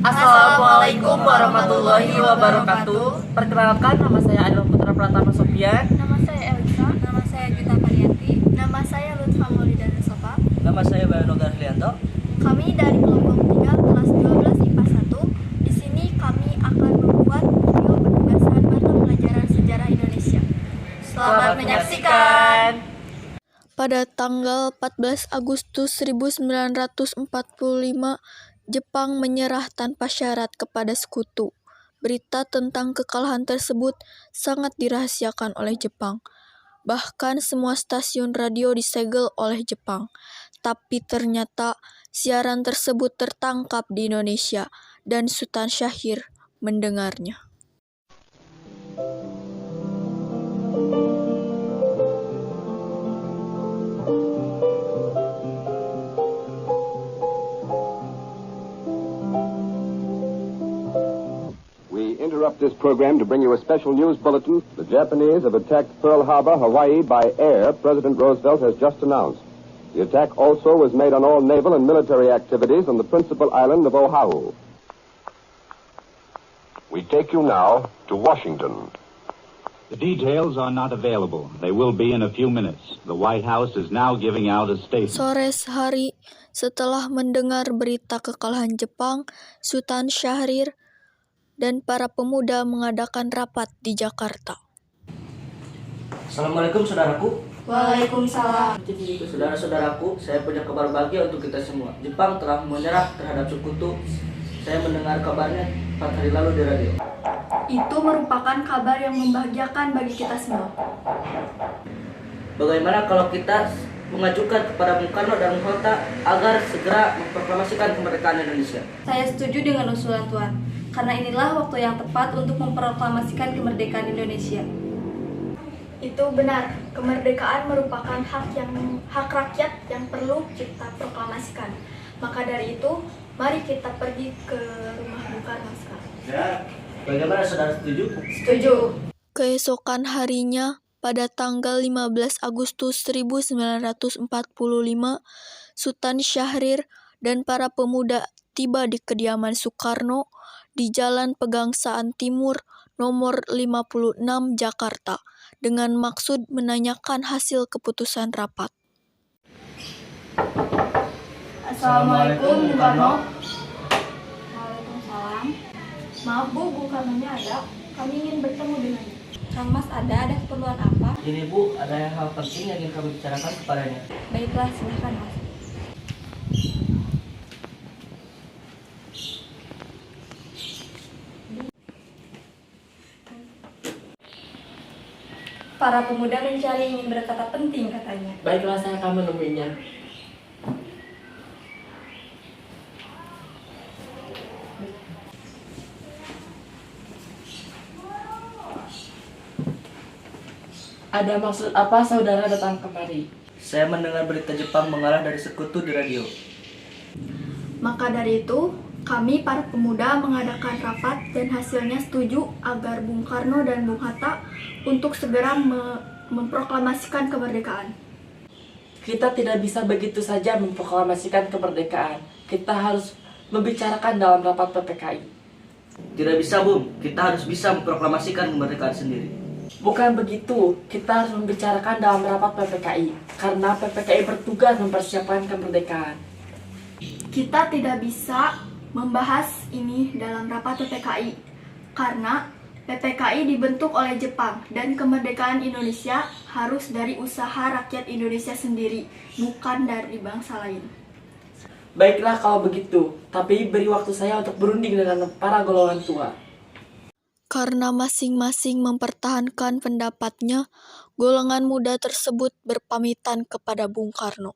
Assalamualaikum warahmatullahi wabarakatuh. Perkenalkan, nama saya Adil Putra Pratama Sofian. Nama saya Elisa. Nama saya Gita Parianti. Nama saya Lutfa Maulidana Sofa. Nama saya Bayanoga Harlianto. Kami dari kelompok 3 kelas 12 IPA 1. Di sini kami akan membuat video penugasan mata pelajaran sejarah Indonesia. Selamat menyaksikan. Pada tanggal 14 Agustus 1945, Jepang menyerah tanpa syarat kepada sekutu. Berita tentang kekalahan tersebut sangat dirahasiakan oleh Jepang. Bahkan semua stasiun radio disegel oleh Jepang. Tapi ternyata siaran tersebut tertangkap di Indonesia dan Sultan Syahrir mendengarnya. We interrupt this program to bring you a special news bulletin. The Japanese have attacked Pearl Harbor, Hawaii, by air, President Roosevelt has just announced. The attack also was made on all naval and military activities on the principal island of Oahu. We take you now to Washington. The details are not available. They will be in a few minutes. The White House is now giving out a statement. Sore hari setelah mendengar berita kekalahan Jepang, Sultan Syahrir dan para pemuda mengadakan rapat di Jakarta. Assalamualaikum saudaraku. Waalaikumsalam. Saudara-saudaraku, saya punya kabar bahagia untuk kita semua. Jepang telah menyerah terhadap sekutu. Saya mendengar kabarnya 4 hari lalu di radio. Itu merupakan kabar yang membahagiakan bagi kita semua. Bagaimana kalau kita mengajukan kepada Bung Karno dan Bung Hatta agar segera memproklamasikan kemerdekaan Indonesia? Saya setuju dengan usulan Tuan, karena inilah waktu yang tepat untuk memproklamasikan kemerdekaan Indonesia. Itu benar, kemerdekaan merupakan hak rakyat yang perlu kita proklamasikan. Maka dari itu, mari kita pergi ke rumah Bung Karno sekarang. Bagaimana saudara setuju? Setuju. Keesokan harinya, pada tanggal 15 Agustus 1945, Sultan Syahrir dan para pemuda tiba di kediaman Soekarno di Jalan Pegangsaan Timur nomor 56 Jakarta dengan maksud menanyakan hasil keputusan rapat. Assalamualaikum Bung Karno. Waalaikumsalam. Maaf Bu, Bung Karnonya ada. Kami ingin bertemu dengannya. Kang Mas ada keperluan apa? Ini Bu, ada hal penting yang ingin kami bicarakan kepadanya. Baiklah, silakan Mas. Para pemuda mencari ingin berkata penting katanya. Baiklah, saya akan menemuinya. Ada maksud apa saudara datang kemari? Saya mendengar berita Jepang mengalah dari sekutu di radio. Maka dari itu, kami para pemuda mengadakan rapat dan hasilnya setuju agar Bung Karno dan Bung Hatta untuk segera memproklamasikan kemerdekaan. Kita tidak bisa begitu saja memproklamasikan kemerdekaan. Kita harus membicarakan dalam rapat PPKI. Tidak bisa, Bung. Kita harus bisa memproklamasikan kemerdekaan sendiri. Bukan begitu, kita harus membicarakan dalam rapat PPKI. Karena PPKI bertugas mempersiapkan kemerdekaan. Kita tidak bisa membahas ini dalam rapat PPKI karena PPKI dibentuk oleh Jepang dan kemerdekaan Indonesia harus dari usaha rakyat Indonesia sendiri, bukan dari bangsa lain. Baiklah kalau begitu, tapi beri waktu saya untuk berunding dengan para golongan tua. Karena masing-masing mempertahankan pendapatnya, golongan muda tersebut berpamitan kepada Bung Karno.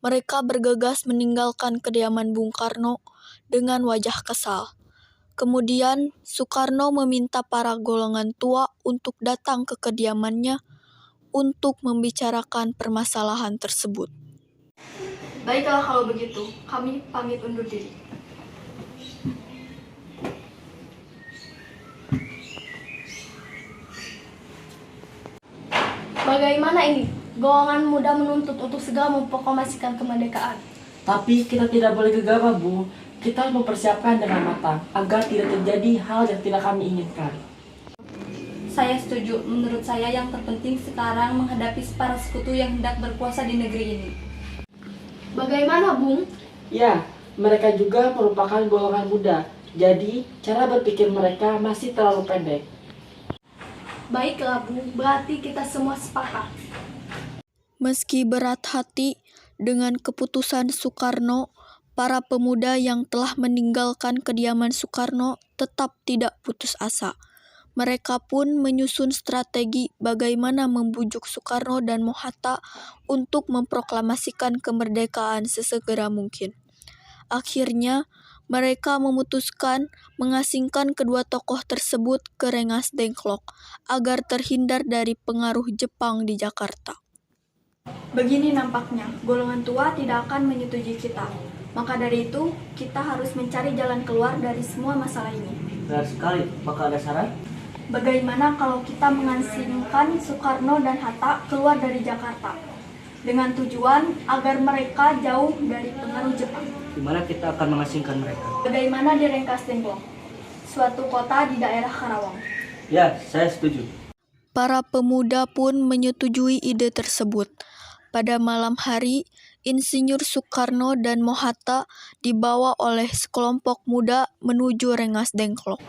Mereka bergegas meninggalkan kediaman Bung Karno dengan wajah kesal. Kemudian, Soekarno meminta para golongan tua untuk datang ke kediamannya untuk membicarakan permasalahan tersebut. Baiklah kalau begitu, kami pamit undur diri. Bagaimana ini? Golongan muda menuntut untuk segera memproklamasikan kemerdekaan. Tapi kita tidak boleh gegabah, Bu. Kita harus mempersiapkan dengan matang agar tidak terjadi hal yang tidak kami inginkan. Saya setuju. Menurut saya yang terpenting sekarang menghadapi para sekutu yang hendak berkuasa di negeri ini. Bagaimana, Bung? Ya, mereka juga merupakan golongan muda. Jadi, cara berpikir mereka masih terlalu pendek. Baiklah, Bung. Berarti kita semua sepakat. Meski berat hati dengan keputusan Soekarno, para pemuda yang telah meninggalkan kediaman Soekarno tetap tidak putus asa. Mereka pun menyusun strategi bagaimana membujuk Soekarno dan Mohatta untuk memproklamasikan kemerdekaan sesegera mungkin. Akhirnya, mereka memutuskan mengasingkan kedua tokoh tersebut ke Rengas Dengklok agar terhindar dari pengaruh Jepang di Jakarta. Begini nampaknya, golongan tua tidak akan menyetujui kita. Maka dari itu, kita harus mencari jalan keluar dari semua masalah ini. Benar sekali. Apakah ada saran? Bagaimana kalau kita mengasingkan Soekarno dan Hatta keluar dari Jakarta dengan tujuan agar mereka jauh dari pengaruh Jepang? Di mana kita akan mengasingkan mereka? Bagaimana di Rengas Dengklok, suatu kota di daerah Karawang? Ya, saya setuju. Para pemuda pun menyetujui ide tersebut. Pada malam hari, Insinyur Soekarno dan Mohatta dibawa oleh sekelompok muda menuju Rengas Dengklok.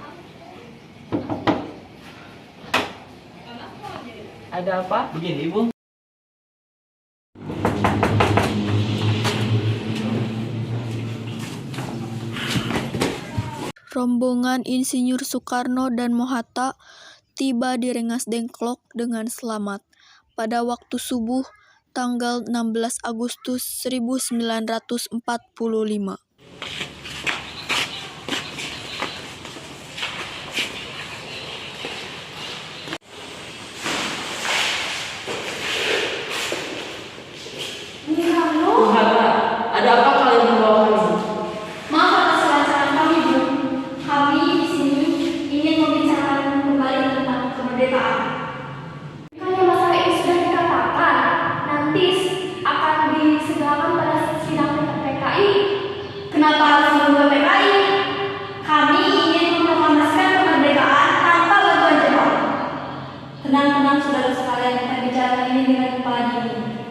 Ada apa? Begini, Ibu. Rombongan Insinyur Soekarno dan Mohatta tiba di Rengas Dengklok dengan selamat pada waktu subuh tanggal 16 Agustus 1945. Ada apa kalian membawa kami? Maaf atas kelancaran kami, Bu. Kami di sini ingin membicarakan kembali tentang kemerdekaan. Bukannya masalah ini sudah dikatakan, nanti akan disegerakan pada sidang PKI. Kenapa harus menunggu PKI? Kami ingin memproklamasikan kemerdekaan tanpa bantuan Jepang. Tenang-tenang saudara sekalian, kita bicarakan ini dengan kepala dingin.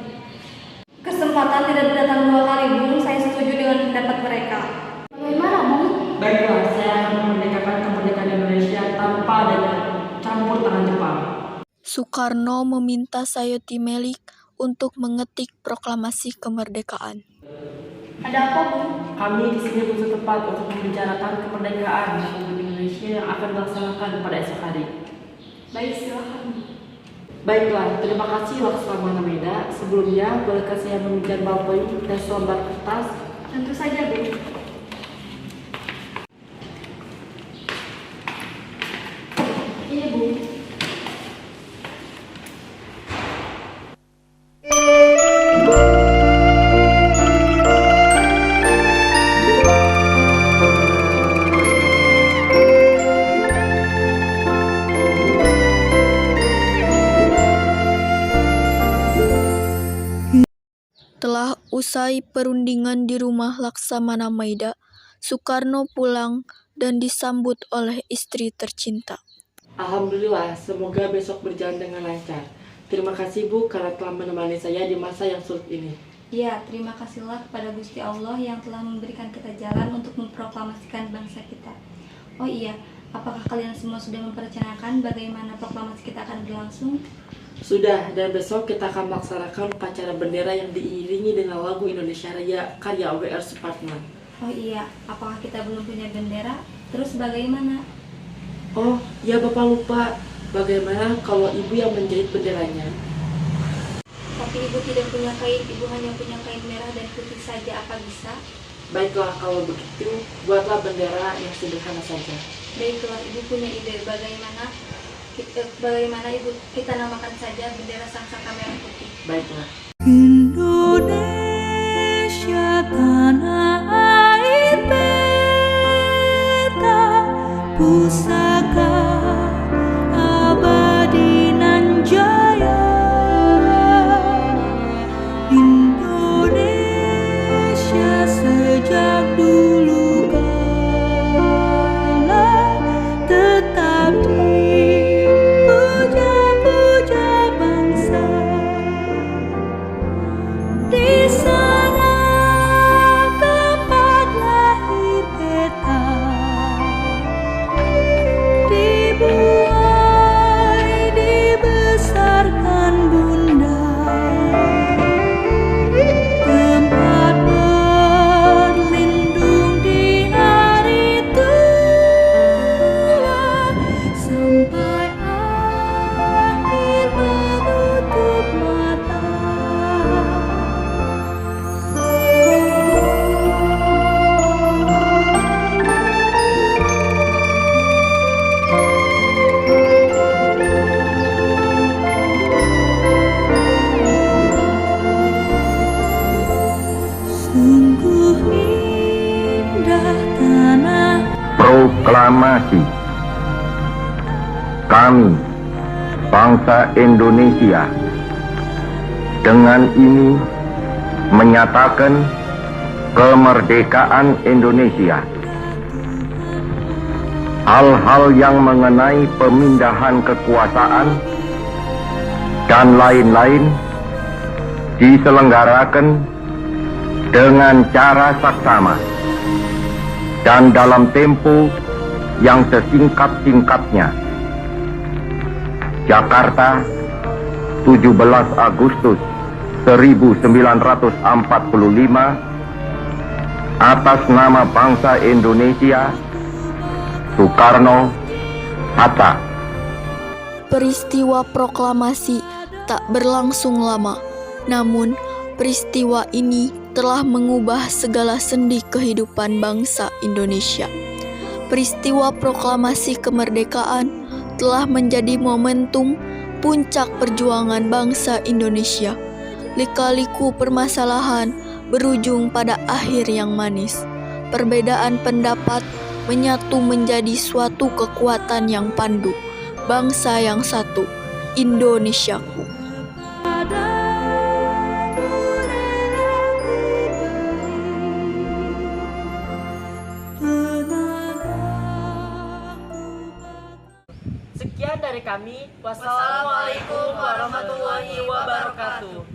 Kesempatan tidak datang dua kali, Bung. Saya setuju dengan pendapat mereka. Bagaimana, Bung? Baiklah, saya akan memerdekakan kemerdekaan Indonesia tanpa adanya campur tangan Jepang. Soekarno meminta Sayuti Melik untuk mengetik proklamasi kemerdekaan. Ada apa, Bung? Kami di sini butuh tempat untuk membicarakan kemerdekaan Republik Indonesia yang akan dilaksanakan pada esok hari. Baik, silakan. Baiklah, terima kasih Laksamana Meda. Sebelumnya, bolehkah saya meminjam balpen dan selembar kertas? Tentu saja, Bung. Ini, Bung. Telah usai perundingan di rumah Laksamana Maida, Soekarno pulang dan disambut oleh istri tercinta. Alhamdulillah, semoga besok berjalan dengan lancar. Terima kasih Bu karena telah menemani saya di masa yang sulit ini. Ya, terima kasihlah kepada Gusti Allah yang telah memberikan kita jalan untuk memproklamasikan bangsa kita. Oh iya, apakah kalian semua sudah memperencanakan bagaimana proklamasi kita akan berlangsung? Sudah, dan besok kita akan melaksanakan upacara bendera yang diiringi dengan lagu Indonesia Raya karya W.R. Supratman. Oh iya, apakah kita belum punya bendera? Terus bagaimana? Oh, ya Bapak lupa. Bagaimana kalau Ibu yang menjahit benderanya? Tapi ibu tidak punya kain, ibu hanya punya kain merah dan putih saja, apa bisa? Baiklah, kalau begitu, buatlah bendera yang sederhana saja. Baiklah, ibu punya ide bagaimana ibu kita namakan saja bendera Sangsaka Merah Putih. Baiklah. Indonesia tanah air beta pusaka abadi nan jaya. Indonesia sejak dulu proklamasi. Kami, bangsa Indonesia, dengan ini menyatakan kemerdekaan Indonesia. Hal-hal yang mengenai pemindahan kekuasaan dan lain-lain diselenggarakan dengan cara saksama dan dalam tempo yang sesingkat-singkatnya. Jakarta, 17 Agustus 1945, atas nama bangsa Indonesia, Soekarno, Hatta. Peristiwa proklamasi tak berlangsung lama, namun peristiwa ini telah mengubah segala sendi kehidupan bangsa Indonesia. Peristiwa proklamasi kemerdekaan telah menjadi momentum puncak perjuangan bangsa Indonesia. Lika-liku permasalahan berujung pada akhir yang manis. Perbedaan pendapat menyatu menjadi suatu kekuatan yang pandu. Bangsa yang satu, Indonesiaku. Sekian dari kami. Wassalamualaikum warahmatullahi wabarakatuh.